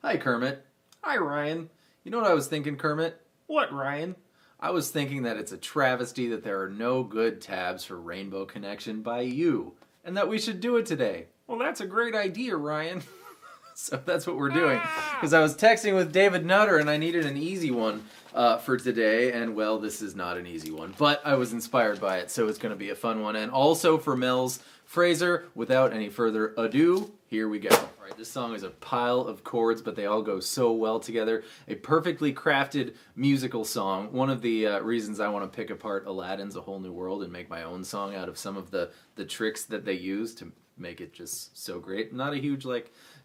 Hi, Kermit. Hi, Ryan. You know what I was thinking, Kermit? What, Ryan? I was thinking that it's a travesty that there are no good tabs for Rainbow Connection by you, and that we should do it today. Well, that's a great idea, Ryan. So that's what we're doing. Because I was texting with David Nutter and I needed an easy one for today, and well, this is not an easy one, but I was inspired by it, so it's going to be a fun one. And also for Mel's Fraser, without any further ado, here we go. All right, this song is a pile of chords, but they all go so well together. A perfectly crafted musical song. One of the reasons I want to pick apart Aladdin's A Whole New World and make my own song out of some of the tricks that they use to make it just so great. I'm not a huge,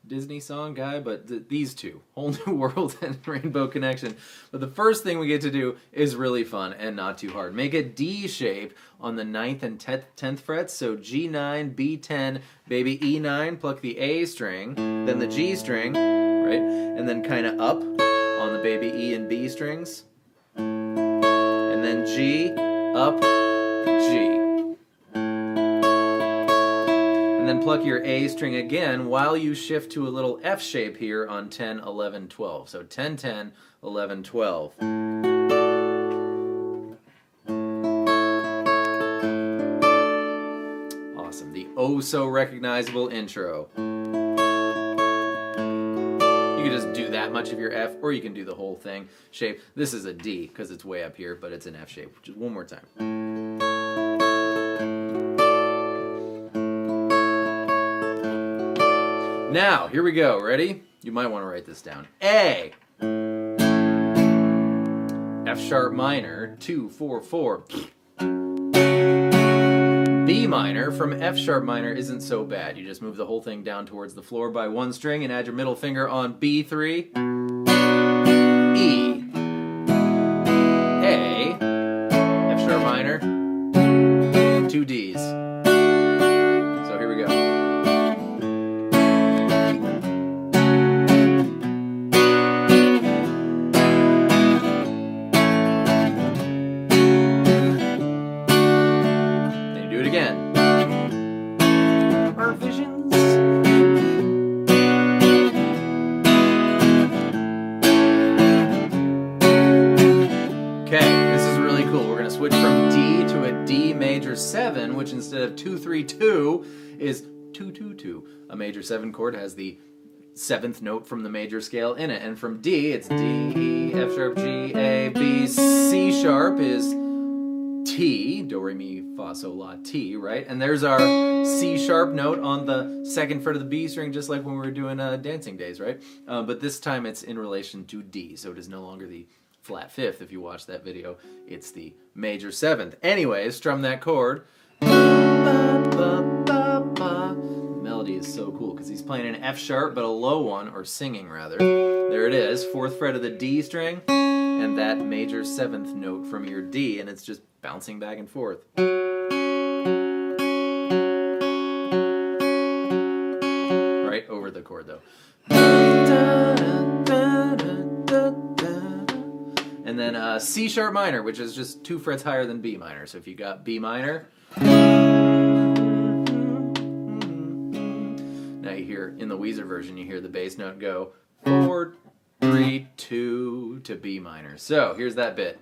Disney song guy, but these two, Whole New World and Rainbow Connection. But the first thing we get to do is really fun and not too hard. Make a D shape on the 9th and 10th frets, so G9, B10, baby E9, pluck the A string, then the G string, right, and then kind of up on the baby E and B strings, and then G, up, G. And then pluck your A string again while you shift to a little F shape here on 10, 11, 12. So 10, 10, 11, 12. Awesome. The oh so recognizable intro. You can just do that much of your F, or you can do the whole thing shape. This is a D because it's way up here, but it's an F shape. Just one more time. Now, here we go. Ready? You might want to write this down. A. F sharp minor, 2, 4, 4. B minor from F sharp minor isn't so bad. You just move the whole thing down towards the floor by one string and add your middle finger on B3. E. A. F sharp minor. 2 Ds. So here we go. Switch from D to a D major 7, which instead of 2, 3, 2 is 2, 2, 2. A major 7 chord has the 7th note from the major scale in it. And from D, it's D, E, F sharp, G, A, B, C sharp is T, do, re, mi, fa, sol, la, T, right? And there's our C sharp note on the 2nd fret of the B string, just like when we were doing Dancing Days, right? But this time it's in relation to D, so it is no longer the flat 5th. If you watch that video, it's the major 7th. Anyways, strum that chord. The melody is so cool because he's playing an F sharp, but a low one, or singing rather. There it is, 4th fret of the D string, and that major 7th note from your D, and it's just bouncing back and forth. Right over the chord though. And then C sharp minor, which is just 2 frets higher than B minor. So if you got B minor, now you hear, in the Weezer version, you hear the bass note go 4, 3, 2 to B minor. So here's that bit.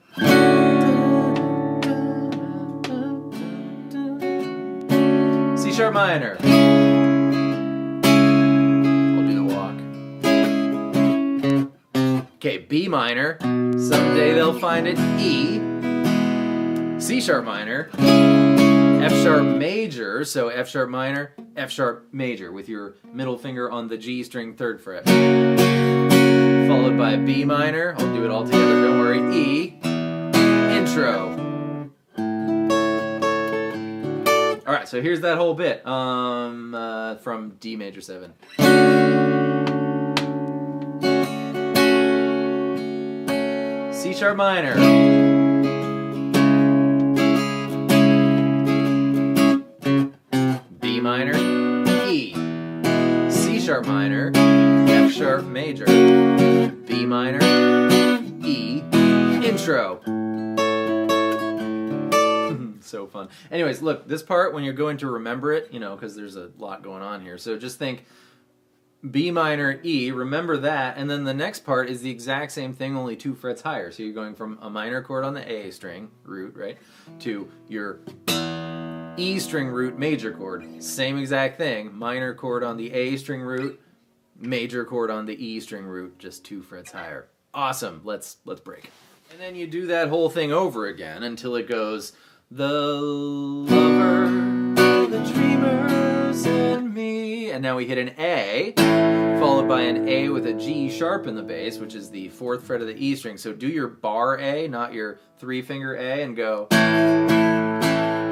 C sharp minor. I'll do the walk. Okay, B minor. Someday they'll find it. E. C sharp minor. F sharp major. So F sharp minor, F sharp major with your middle finger on the G string 3rd fret. Followed by B minor. I'll do it all together, don't worry. E. Intro. Alright, so here's that whole bit from D major 7. C sharp minor. B minor. E. C sharp minor. F sharp major. B minor. E. Intro. So fun. Anyways, look, this part, when you're going to remember it, because there's a lot going on here, so just think B minor, E, remember that, and then the next part is the exact same thing, only 2 frets higher. So you're going from a minor chord on the A string, root, right, to your E string root major chord. Same exact thing, minor chord on the A string root, major chord on the E string root, just 2 frets higher. Awesome, let's break. And then you do that whole thing over again until it goes, the lover, the dreamers, and me. And now we hit an A, followed by an A with a G sharp in the bass, which is the 4th fret of the E string. So do your bar A, not your 3-finger A, and go,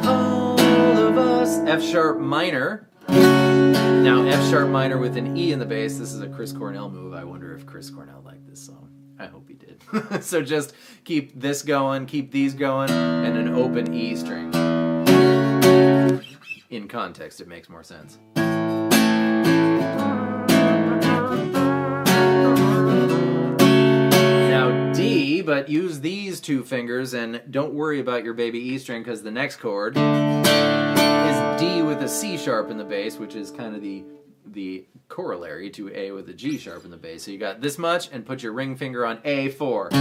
all of us, F sharp minor. Now F sharp minor with an E in the bass. This is a Chris Cornell move. I wonder if Chris Cornell liked this song. I hope he did. So just keep this going, keep these going, and an open E string. In context, it makes more sense. Now D, but use these 2 fingers and don't worry about your baby E string because the next chord is D with a C sharp in the bass, which is kind of the corollary to A with a G sharp in the bass. So you got this much, and put your ring finger on A4.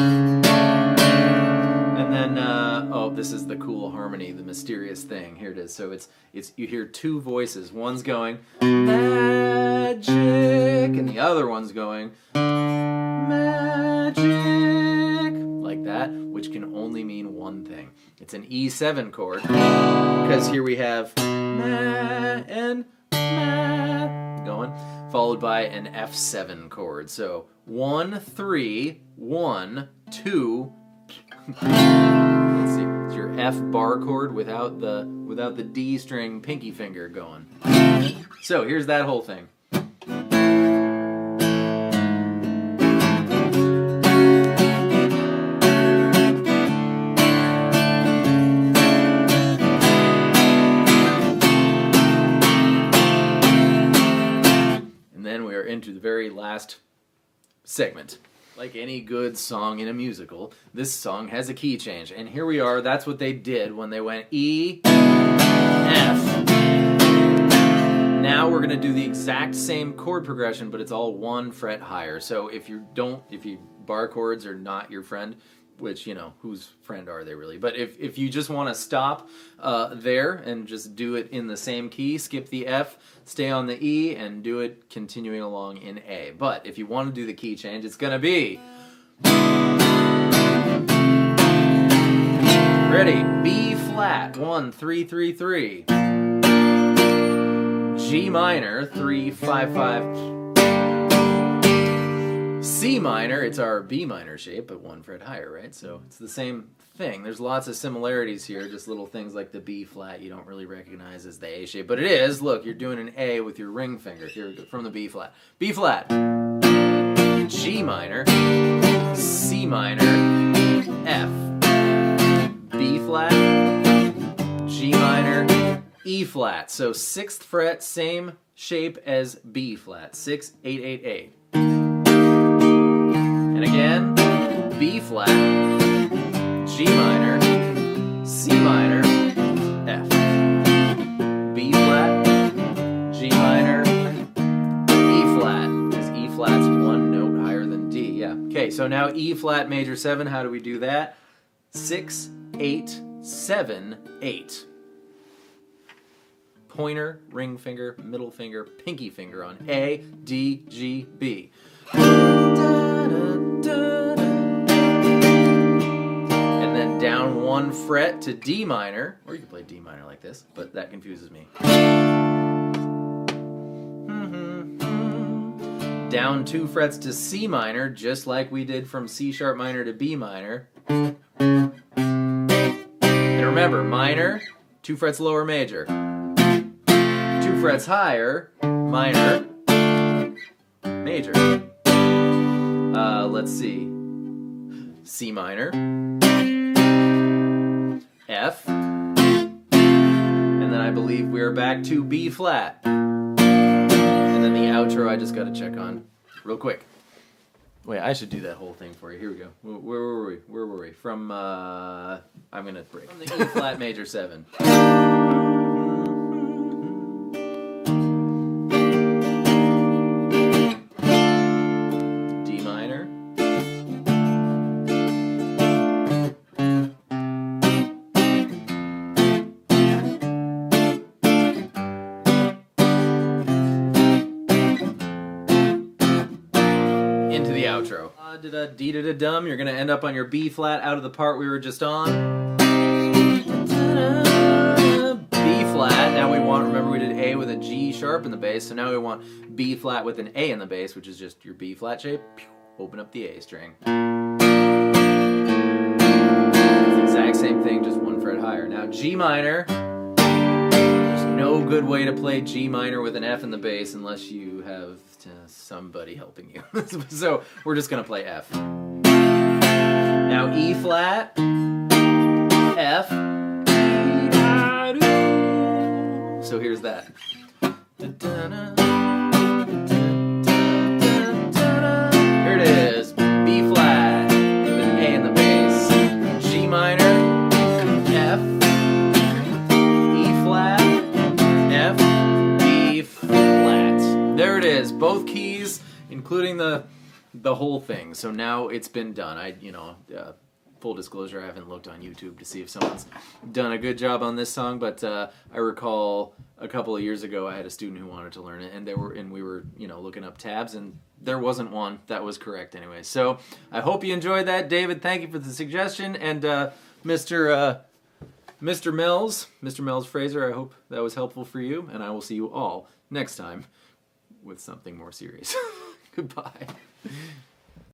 And then, oh, this is the cool harmony, the mysterious thing. Here it is. So it's you hear 2 voices. One's going, magic, and the other one's going, magic, like that, which can only mean one thing. It's an E7 chord, because here we have ma and ma going, followed by an F7 chord. So 1, 3, 1, 2. Let's see. It's your F bar chord without the D string pinky finger going. So here's that whole thing. Into the very last segment. Like any good song in a musical, this song has a key change. And here we are, that's what they did when they went E, F. Now we're going to do the exact same chord progression, but it's all 1 fret higher. So if bar chords are not your friend, which, you know, whose friend are they really? But if you just want to stop there and just do it in the same key, skip the F, stay on the E, and do it continuing along in A. But if you want to do the key change, it's going to be... Ready? B flat, 1, 3, 3, 3. G minor, 3, 5, 5. C minor, it's our B minor shape, but 1 fret higher, right? So it's the same thing. There's lots of similarities here, just little things like the B flat you don't really recognize as the A shape. But it is, look, you're doing an A with your ring finger. Here we go, from the B flat. B flat, G minor, C minor, F. B flat, G minor, E flat. So 6th fret, same shape as B flat. 6, 8, 8, 8. And again, B flat, G minor, C minor, F. B flat, G minor, E flat, because E flat's 1 note higher than D, yeah. Okay, so now E flat major 7, how do we do that? 6, 8, 7, 8. Pointer, ring finger, middle finger, pinky finger on A, D, G, B. And then down 1 fret to D minor, or you can play D minor like this, but that confuses me. Down 2 frets to C minor, just like we did from C sharp minor to B minor. And remember, minor, 2 frets lower major. 2 frets higher, minor, major. Let's see. C minor, F, and then I believe we're back to B flat. And then the outro I just gotta check on real quick. Wait, I should do that whole thing for you. Here we go. Where were we? Where were we? From, I'm gonna break. From the E flat major 7. into the outro. Da-da-dee-da-da-dum. You're going to end up on your B flat out of the part we were just on. B flat. Now we want, remember we did A with a G sharp in the bass, so now we want B flat with an A in the bass, which is just your B flat shape. Open up the A string. It's the exact same thing, just one fret higher. Now G minor. There's no good way to play G minor with an F in the bass unless you have somebody helping you. So we're just going to play F. Now E flat, F. So here's that. Here it is. B flat with an A in the bass. G minor, F, E flat, F, B flat. There it is. Both keys, including the whole thing. So now it's been done. Full disclosure, I haven't looked on YouTube to see if someone's done a good job on this song, but I recall a couple of years ago I had a student who wanted to learn it, and we were looking up tabs, and there wasn't one that was correct anyway. So I hope you enjoyed that, David. Thank you for the suggestion, and Mr. Mel's Fraser, I hope that was helpful for you, and I will see you all next time with something more serious. Goodbye.